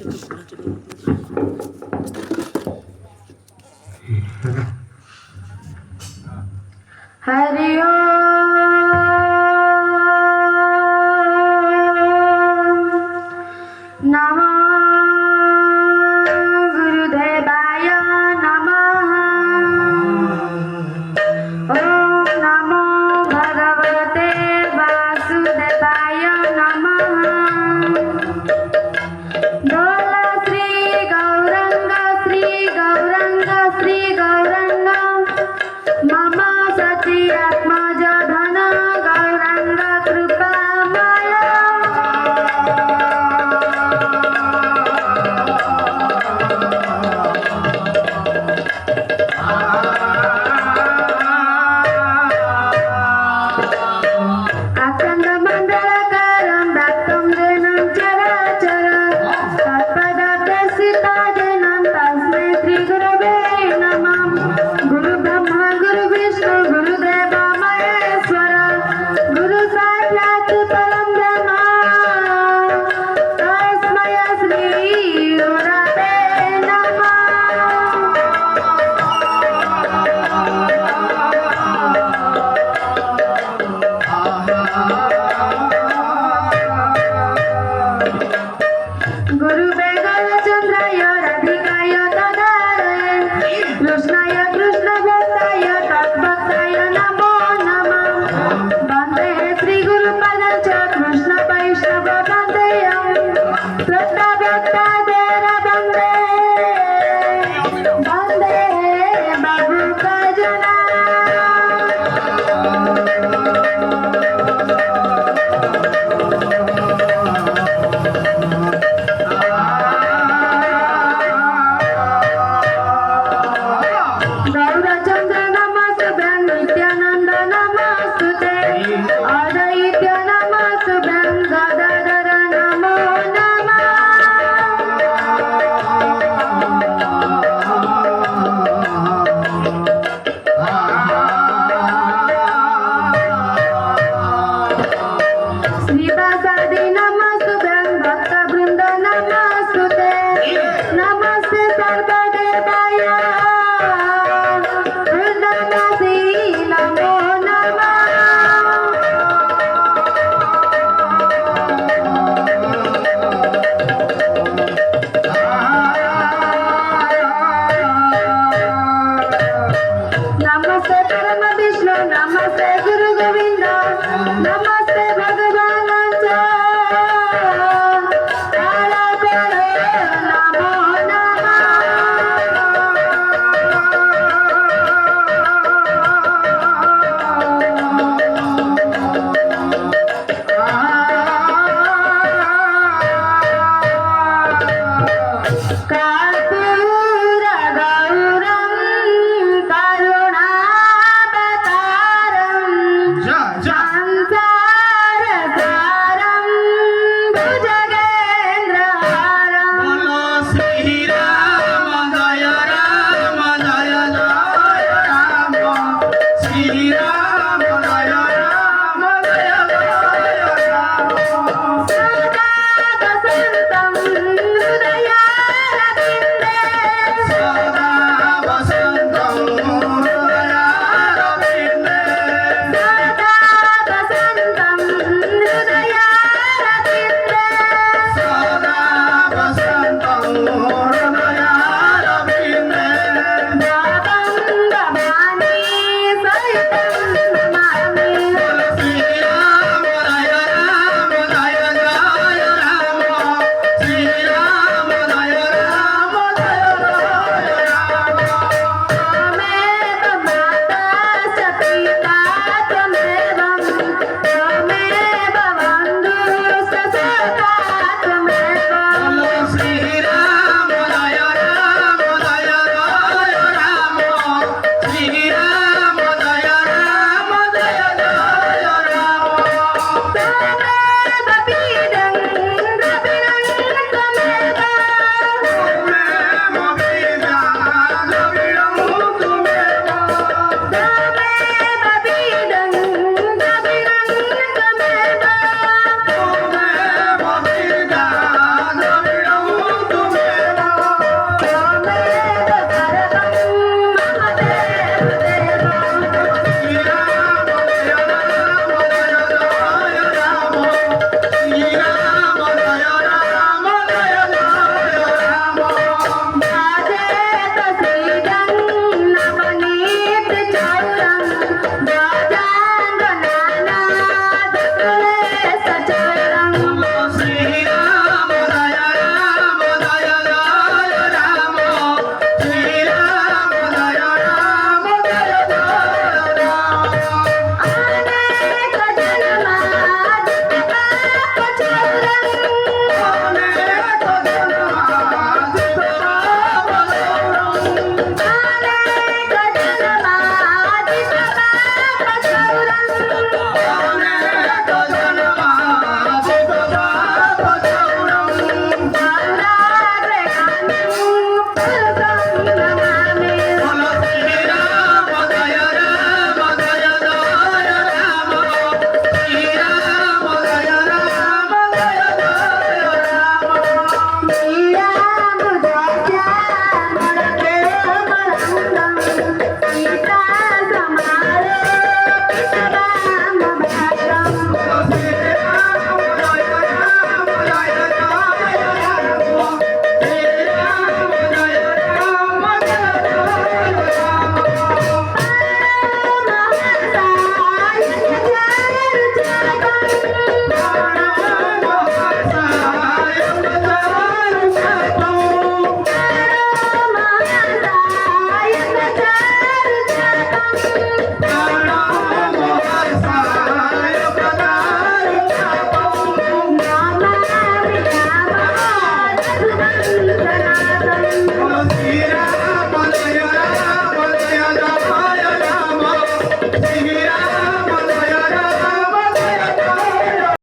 हरि ओम नमो गुरुदेवाय नमः। ओम नमो भगवते वासुदेवाय नमः। डोला श्री गौरंग श्री गौरंग श्री गौरंग मम सती आत्मज धन गौरंग कृपामय। अखंड मंडलकारं व्याप्तं येनं चराचरं तत्पदार्थे स्थितं तस्मै श्री गुरवे नमः। गुरु ब्रह्मा गुरु विष्णु गुरुदेव महेश्वर गुरु साक्षात् परं ब्रह्म तस्मै श्री गुरवे नमः। गुरुवे गलचंद्राय राधिकाय तदालये कृष्णाय कृष्णभक्ताय तद्भक्ताय नमो नमः। वन्दे श्रीगुरुपदं च कृष्ण वैष्णव वन्देयं श्रद्धाभक्तादेव वन्दे वन्दे बभूकजना। गौरचंद्र नमस्तुभ्यं नित्यानंद नमस्तुते अद्वैत नमस्तुभ्यं गदाधर नमो नमः। श्रीवासादि नमस्तुभ्यं भक्तवृंद नमस्तुते नमस्ते सर्वदेवाय वृंदावनासि नमो नमः। नमस्ते परम विष्णु नमस्ते गुरु गोविंद नमस्ते भगवान नमो नमः।